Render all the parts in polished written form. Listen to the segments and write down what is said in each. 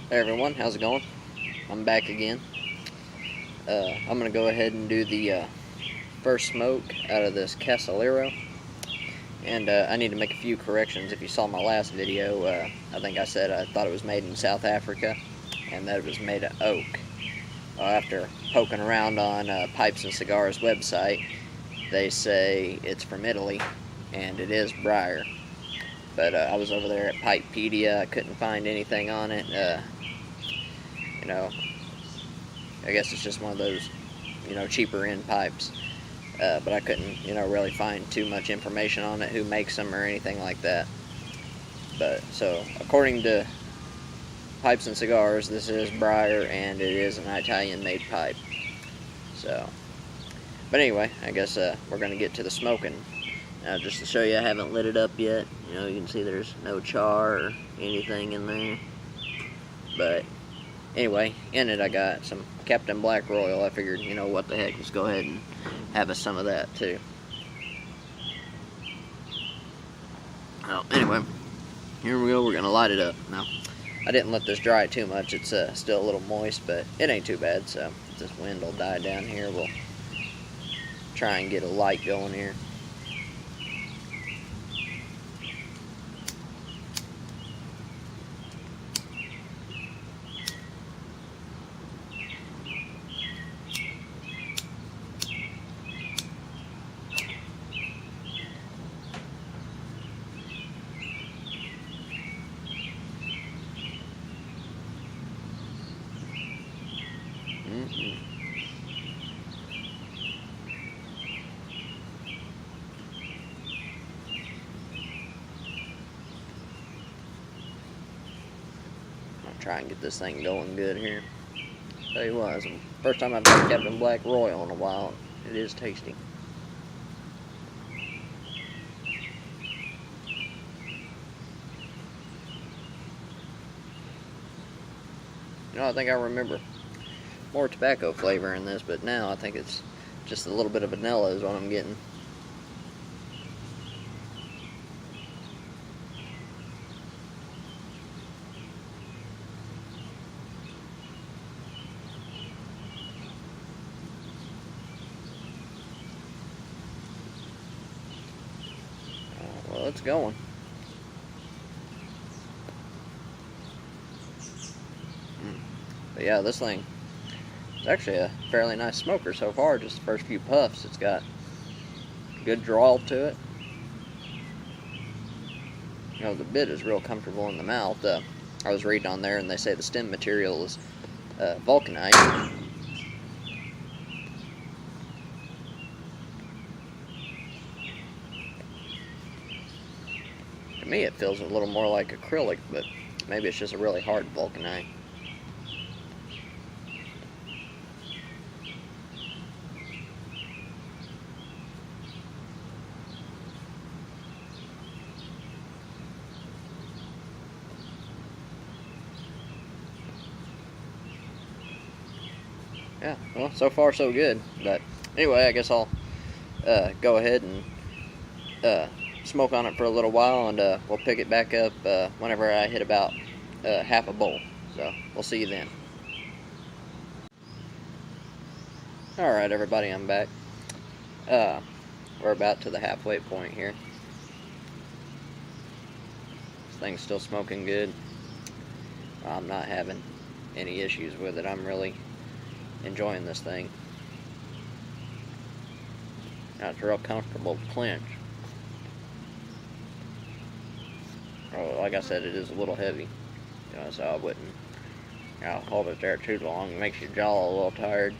Hey everyone, how's it going? I'm back again. I'm going to go ahead and do the first smoke out of this Cassillero. And I need to make a few corrections. If you saw my last video, I think I said I thought it was made in South Africa and that it was made of oak. After poking around on Pipes and Cigars website, they say it's from Italy and it is briar. But I was over there at Pipepedia, I couldn't find anything on it. You know, I guess it's just one of those, cheaper end pipes. But I couldn't, really find too much information on it, who makes them or anything like that. But, so, according to Pipes and Cigars, this is briar and it is an Italian-made pipe. So, but anyway, I guess we're going to get to the smoking. Now, just to show you, I haven't lit it up yet. You can see there's no char or anything in there. But anyway, in it I got some Captain Black Royal. I figured, what the heck, let's go ahead and have us some of that too. Well, anyway, here we go, we're going to light it up. Now, I didn't let this dry too much, it's still a little moist, but it ain't too bad, so if this wind will die down here, we'll try and get a light going here. Try and get this thing going good here. Tell you what, it's the first time I've had Captain Black Royal in a while. It is tasty. I think I remember more tobacco flavor in this, but now I think it's just a little bit of vanilla is what I'm getting. Well, it's going. But yeah, this thing is actually a fairly nice smoker so far. Just the first few puffs, it's got good drawl to it. The bit is real comfortable in the mouth. I was reading on there and they say the stem material is vulcanite. To me it feels a little more like acrylic, but maybe it's just a really hard vulcanite. Yeah, well, so far so good. But anyway, I guess I'll go ahead and smoke on it for a little while, and we'll pick it back up whenever I hit about half a bowl. So we'll see you then. Alright everybody, I'm back. We're about to the halfway point here. This thing's still smoking good. I'm not having any issues with it. I'm really enjoying this thing. Now it's real comfortable to clench. Oh, like I said, it is a little heavy, so I wouldn't hold it there too long. It makes your jaw a little tired.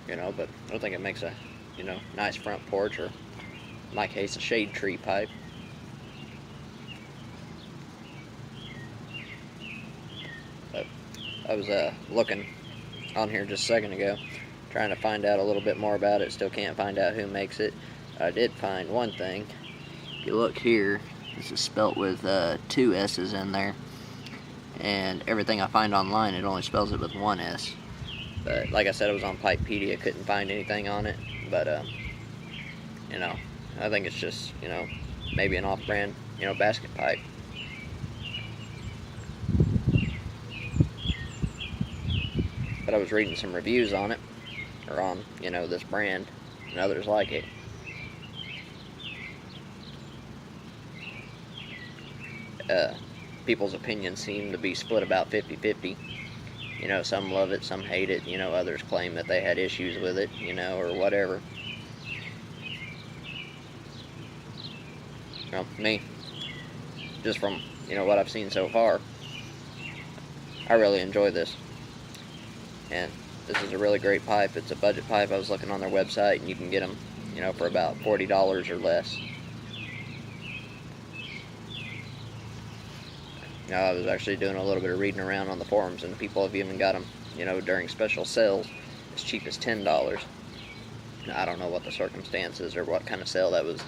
But I think it makes a nice front porch, or in my case a shade tree pipe. But I was looking on here just a second ago, trying to find out a little bit more about it. Still can't find out who makes it. I did find one thing. If you look here, this is spelt with 2 S's in there, and everything I find online, it only spells it with 1 S. But like I said, it was on Pipepedia, couldn't find anything on it. But I think it's just maybe an off-brand, basket pipe. But I was reading some reviews on it, or on, this brand, and others like it. People's opinions seem to be split about 50-50. Some love it, some hate it, others claim that they had issues with it, or whatever. Me, just from, what I've seen so far, I really enjoy this. And this is a really great pipe. It's a budget pipe. I was looking on their website, and you can get them, for about $40 or less. I was actually doing a little bit of reading around on the forums, and people have even got them, during special sales as cheap as $10. Now, I don't know what the circumstances or what kind of sale that was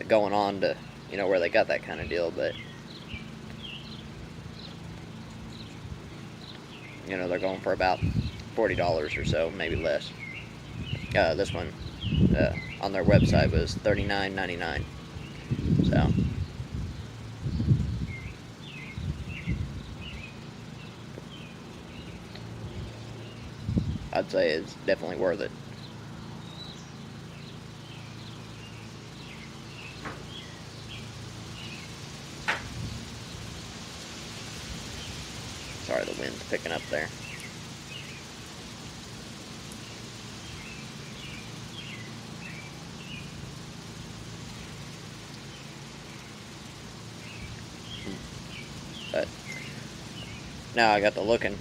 going on to, where they got that kind of deal, but they're going for about $40 or so, maybe less. This one on their website was $39.99. So I'd say it's definitely worth it. Sorry, the wind's picking up there. But now I got to looking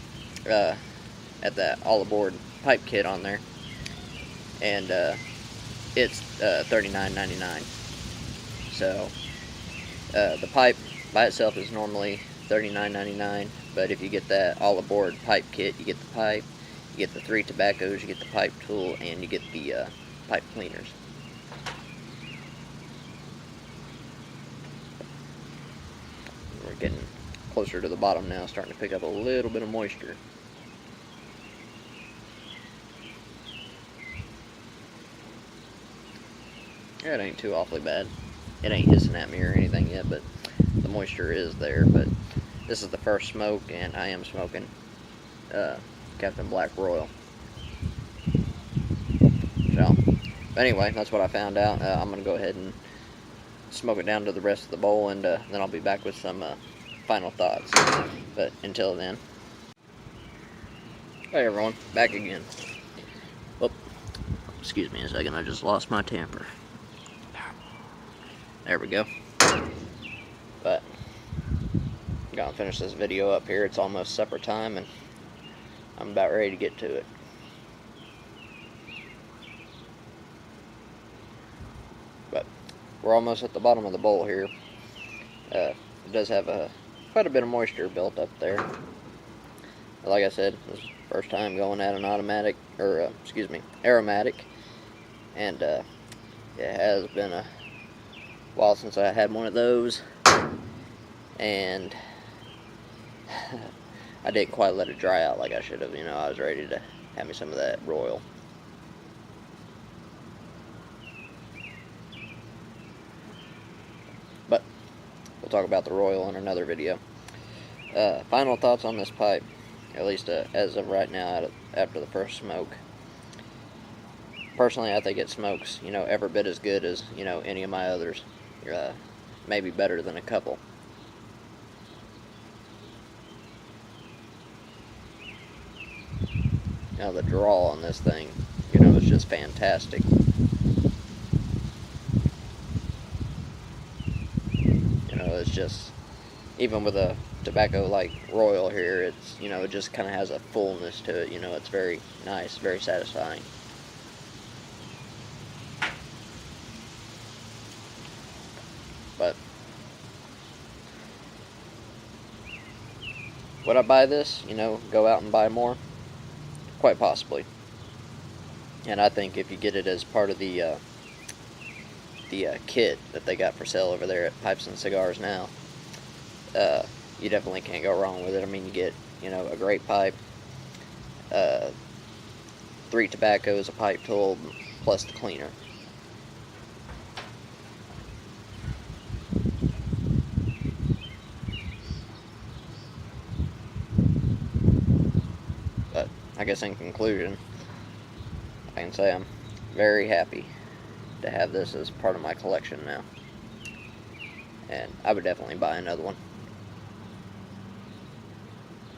at that all-aboard pipe kit on there, and it's $39.99. So the pipe by itself is normally $39.99, but if you get that all-aboard pipe kit, you get the pipe, you get the 3 tobaccos, you get the pipe tool, and you get the pipe cleaners. We're getting closer to the bottom now, starting to pick up a little bit of moisture. Yeah, it ain't too awfully bad. It ain't hissing at me or anything yet, but the moisture is there. But this is the first smoke, and I am smoking Captain Black Royal. So, anyway, that's what I found out. I'm going to go ahead and smoke it down to the rest of the bowl, and then I'll be back with some final thoughts. But until then, hey everyone, back again. Oh, excuse me a second, I just lost my temper. There we go. But I'm gonna finish this video up here. It's almost supper time, and I'm about ready to get to it. But we're almost at the bottom of the bowl here. It does have quite a bit of moisture built up there. Like I said, this is the first time going at an automatic, or aromatic, and it has been a while since I had one of those, and I didn't quite let it dry out like I should have. I was ready to have me some of that Royal. But we'll talk about the Royal in another video. Final thoughts on this pipe, at least as of right now, after the first smoke. Personally, I think it smokes, every bit as good as, any of my others. Maybe better than a couple. Now the draw on this thing, is just fantastic. It's just, even with a tobacco like Royal here, it's, it just kind of has a fullness to it. It's very nice, very satisfying. But would I buy this? Go out and buy more? Quite possibly. And I think if you get it as part of the kit that they got for sale over there at Pipes and Cigars now, you definitely can't go wrong with it. I mean, you get, a great pipe, 3 tobaccos, a pipe tool, plus the cleaner. guess in conclusion, I can say I'm very happy to have this as part of my collection now. And I would definitely buy another one.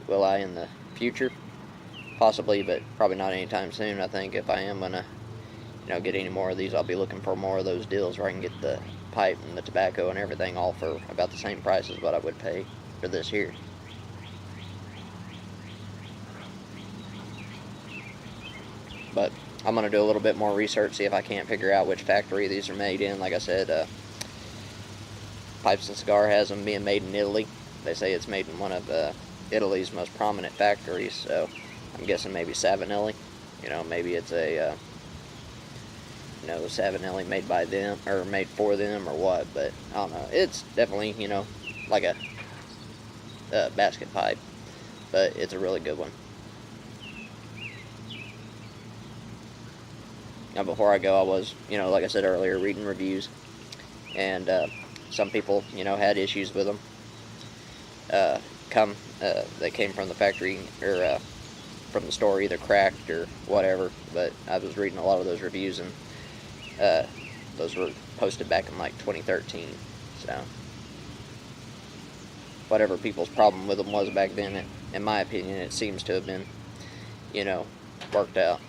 Will I in the future? Possibly, but probably not anytime soon. I think if I am going to, get any more of these, I'll be looking for more of those deals where I can get the pipe and the tobacco and everything all for about the same price as what I would pay for this here. But I'm going to do a little bit more research, see if I can't figure out which factory these are made in. Like I said, Pipes and Cigar has them being made in Italy. They say it's made in one of Italy's most prominent factories, so I'm guessing maybe Savinelli. Maybe it's a Savinelli made by them or made for them or what, but I don't know. It's definitely, like a basket pipe, but it's a really good one. Now, before I go, I was, like I said earlier, reading reviews, and some people, had issues with them. They came from the factory or from the store, either cracked or whatever. But I was reading a lot of those reviews, and those were posted back in like 2013. So whatever people's problem with them was back then, in my opinion, it seems to have been, worked out.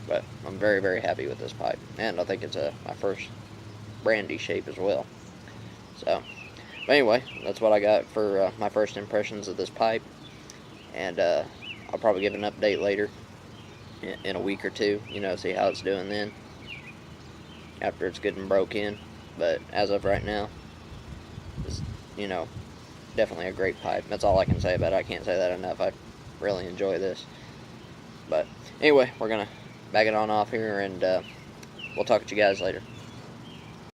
But I'm very, very happy with this pipe, and I think it's my first brandy shape as well. So, but anyway, that's what I got for my first impressions of this pipe, and I'll probably give an update later in a week or two, see how it's doing then, after it's good and broke in. But as of right now, it's, definitely a great pipe. That's all I can say about it. I can't say that enough. I really enjoy this. But anyway, we're going to back it on off here, and we'll talk to you guys later.